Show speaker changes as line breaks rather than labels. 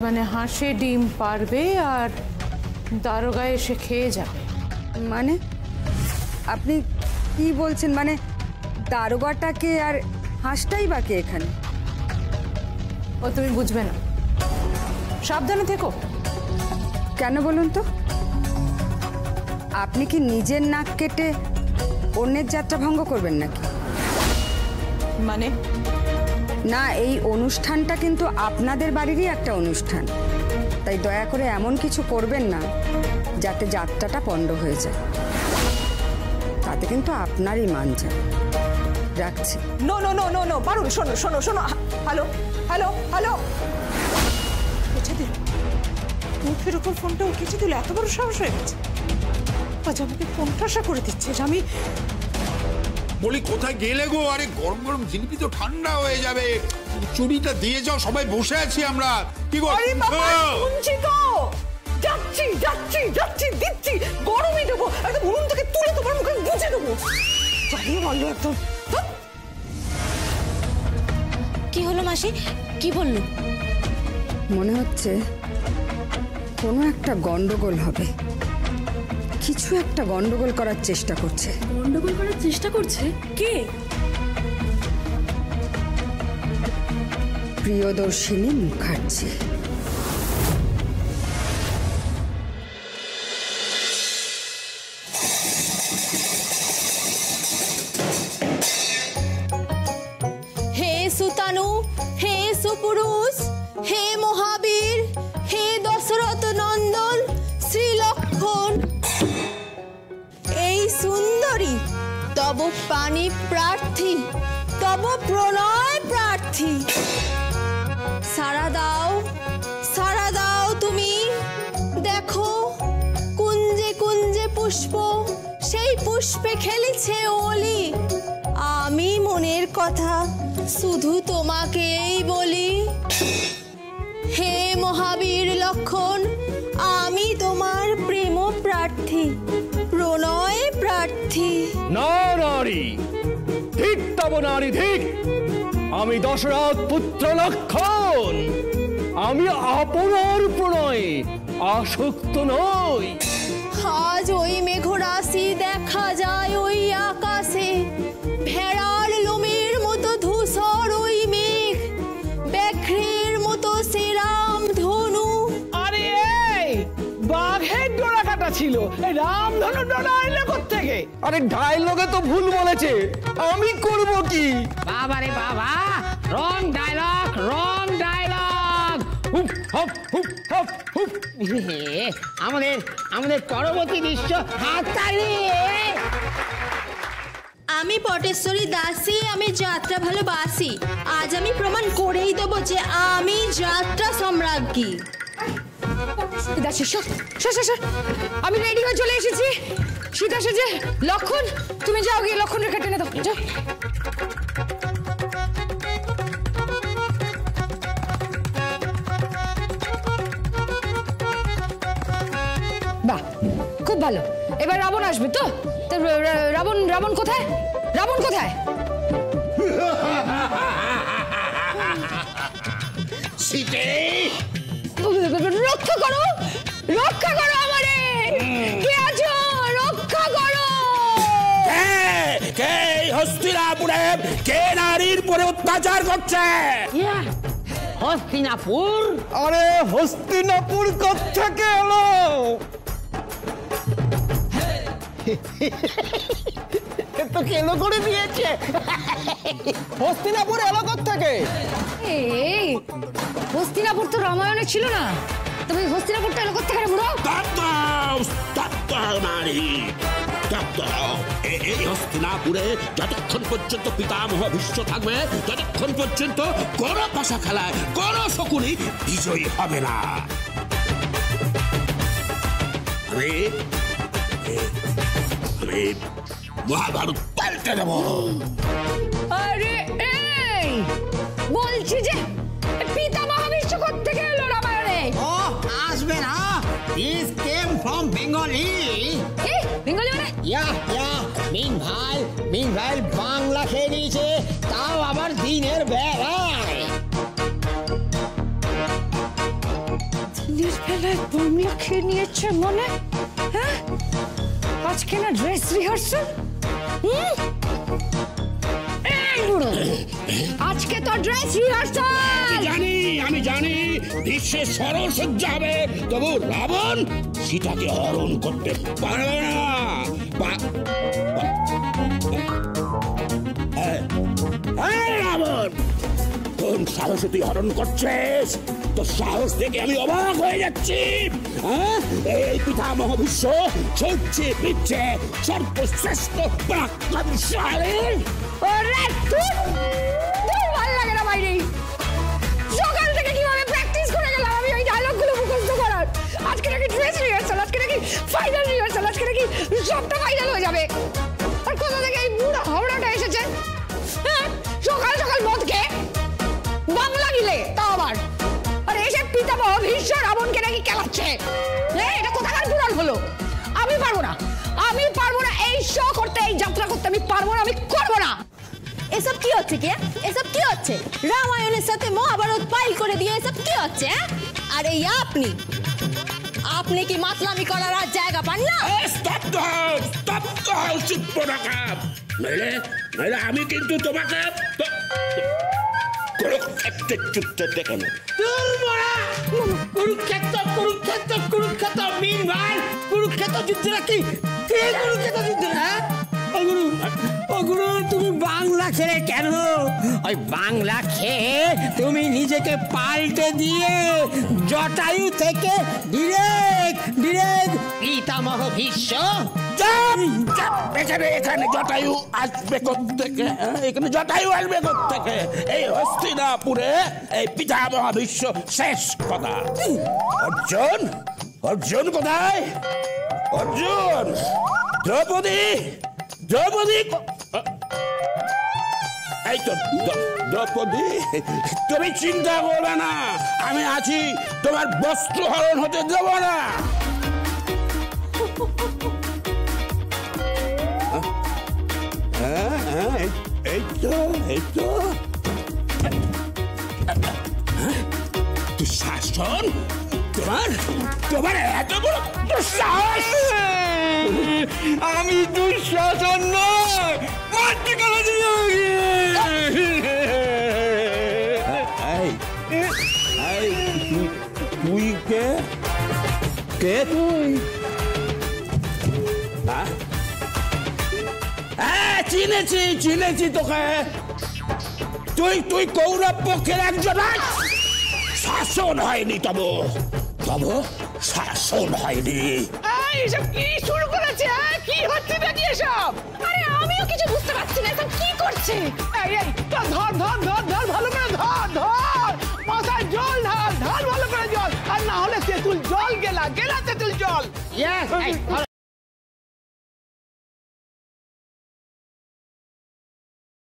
মানে হাঁসে ডিম পারবে আর দারোগা এসে খেয়ে যাবে।
মানে আপনি কি বলছেন? মানে দারোগাটাকে আর হাঁসটাই বাকি এখানে?
ও তুমি বুঝবে না, সাবধানে থেকো।
কেন বলুন তো? আপনি কি নিজের নাক কেটে অন্যের যাত্রা ভঙ্গ করবেন নাকি?
মানে
না, এই অনুষ্ঠানটা কিন্তু আপনাদের বাড়িরই একটা অনুষ্ঠান, তাই দয়া করে এমন কিছু করবেন না যাতে যাত্রাটা পণ্ড হয়ে যায়। তাতে কিন্তু আপনারই মান যায়। রাখছি।
No no no no no Parul, শোনো শোনো শোনো। হ্যালো হ্যালো হ্যালো, উঠে দিল মুখের উপর ফোনটা, উঠেছে দিল। এত বড় সাহস হয়ে গেছে। আজ আমাকে ফোনটা আশা করে দিচ্ছে। আমি
বলি কোথায় গেলে গো? আরে গরম গরম জিলিপি তো ঠান্ডা হয়ে যাবে, চুরিটা দিয়ে যাও, সবাই বসে আছি আমরা। কি গো?
শুনছি তো, যাচ্ছি যাচ্ছি যাচ্ছি, দিচ্ছি, গরমই দেবো, একদম উনুন থেকে তুলে তোমার মুখে গুঁজে দেবো। চালিয়ে মারলো একদম।
কি হলো মাসি, কি বললো?
মনে হচ্ছে কোনো একটা গন্ডগোল হবে, কিছু একটা গন্ডগোল করার চেষ্টা করছে।
গন্ডগোল করার চেষ্টা করছে? কে?
প্রিয়দর্শিনী মুখার্জি।
হে সুতানু, হে সুপুরুষ, হে মহাবীর, হে দশরথ নন্দন শ্রীলক্ষণ, এই সুন্দরী তব পানি প্রার্থী, তব প্রণয় প্রার্থী। সাড়া দাও তুমি। দেখো কুঞ্জে কুঞ্জে পুষ্প, সেই পুষ্পে খেলেছে ওলি। আমি মনের কথা শুধু তোমাকেই বলি। হে মহাবীর লক্ষণ, আমি তোমার প্রেম প্রার্থী, প্রণয় প্রার্থী।
নারী ধিক, তব নারী ধিক। আমি দশরথ পুত্র লক্ষণ, আমি আপনার প্রণয়ে আসক্ত নই।
আজ ওই মেঘরাশি দেখা যায় ওই আকাশে, ভেড়ার লোমের মতো ধূসর ওই মেঘ, ব্যাঘ্রের মতো শ্রীরাম ধনু।
আরে এই বাঘের ডোরা কাটা ছিল, এই রামধনু ডোরা এলো কোত্থেকে? আরে ডায়লগে তো ভুল বলেছে, আমি করব কি?
বাবা রে বাবা, রং ডায়লগ, রং ডায়লগ। হুপ হপ হুপ হপ হুপ। আমাদের পরবর্তী দৃশ্য হাততালি।
আমি পটেশ্বরী দাসী, আমি যাত্রা ভালোবাসি। আজ আমি প্রমাণ করেই দেবো যে আমি যাত্রা সম্রাজ্ঞী।
দাসী আমি রেডি হয়ে চলে এসেছি, সীতা সেজে। লক্ষণ তুমি যাও, গিয়ে লক্ষণ রেখা টেনে দাও, যাও। বাহ, খুব ভালো। এবার রাবণ আসবে তো? রাবণ কোথায়? রাবণ কোথায়? রক্ষা করো, রক্ষা করো আমারে। কে আছো? রক্ষা করো।
কে হস্তিনাপুরে কে নারীর পরে অত্যাচার করছে?
হস্তিনাপুর?
আরে হস্তিনাপুর কোত্থেকে এলো?
তো কেন করে দিয়েছে?
হস্তিনাপুর এলো কোত্থেকে?
এই হস্তিনাপুর তো রামায়ণে ছিল না, তুমি হস্তিনাপুরটা এলো কোত্থেকে রে বুড়ো?
এই হস্তিনাপুরে যতক্ষণ পর্যন্ত পিতামহ ভীষ্ম থাকবে, ততক্ষণ পর্যন্ত কোন পাশা খেলায় কোন শকুনি বিজয়ী হবে না। আমি মহাভারত পাল্টে দেব।
আরে এই বলছি যে পিতামহ ভীষ্ম কোত্থেকে এলো রামায়ণে?
ও আসবে না, this came from Bengali.
Bengali মানে?
মিনভাইল বাংলা খেয়ে নিয়েছে, তাও আবার দিনের বেলায়।
দিনের বেলায় বাংলা খেয়ে নিয়েছে মনে, হ্যাঁ? আজকে না ড্রেস রিহার্সাল? আজকে তো ড্রেস রিহার্সাল।
আমি জানি বিশ্বের সরল সজ্জা হবে, তবু রাবণ সীতাকে হরণ করতে পারবে না। রাবণ, কোন সাহসে তুই হরণ করছিস? তোর সাহস দেখে আমি অবাক হয়ে যাচ্ছি। এই পিতামহ বিশ্ব সূর্যে পিচ্ছে সর্বশ্রেষ্ঠ পরাক্রমশালী।
ওরে ভালো লাগে না বাইরে। সকাল থেকে কিভাবে প্র্যাকটিস করে গেলাম আমি ওই ডায়লগগুলো মুখস্থ করার। আজকে নাকি ড্রেস রিহার্সাল, আজকে নাকি ফাইনাল রিহার্সাল, আজকে নাকি সবটা ফাইনাল হয়ে যাবে। আর কোথা থেকে এই বুড়া হাওড়াটা এসেছে? হ্যাঁ, সকাল সকাল মদ খেয়ে বাংলা গিলে তাও আবার। আর এসে পিতামহ ভীষ্ম রাবণকে নাকি খেলাচ্ছে। এটা কোথাকার পুরাণ হলো? আমি পারবো না, আমি পারবো না এই শো করতে, এই যাত্রা করতে আমি পারবো না, আমি করবো না।
এসব কি হচ্ছে? কে এসব কি হচ্ছে? রামায়ণের সাথে মহাভারত পাইল করে দিয়ে এসব কি হচ্ছে? আর এই আপনি কি মাতলামি করার আর জায়গা পান না?
আমি কিন্তু তোমাকে
কুরুক্ষেত্র যুদ্ধ নাকি? কুরুক্ষেত্র যুদ্ধ না? তুমি বাংলা খেলে কেন? ওই বাংলা খেয়ে তুমি নিজেকে পাল্টে দিয়ে জটায়ু থেকে ডিরেক্ট পিতামহ ভীষ্ম।
এখানে জটায়ু আসবে কোত্থেকে? এখানে জটায়ু আসবে কোত্থেকে? এই হস্তিনাপুরে এই পিতামহ ভীষ্ম শেষ কথা। অর্জুন কোথায়? অর্জুন, দ্রৌপদী, এই তো দ্রৌপদী, তুমি চিন্তা করবে না, আমি আছি, তোমার বস্ত্র হরণ হতে দেব না। এই তো শাসন, তোমার এত বড় সাহস!
আমি দুঃশাসন নয়, মারতে গেলে
তুই কে তুই? চিনেছি তোকে। তুই কৌরব পক্ষের একজন। শাসন হয়নি তবু শাসন হয়নি।
এইসব কি শুরু করেছে? কি হচ্ছে নাকি এসব? আরে আমিও কিছু বুঝতে পারছি না, এসব কি করছে? এই ধর ভালো করে ধর, মাথায় জল ঢাল ভালো করে জল, আর না হলে তেঁতুল জল গেলা তেঁতুল জল।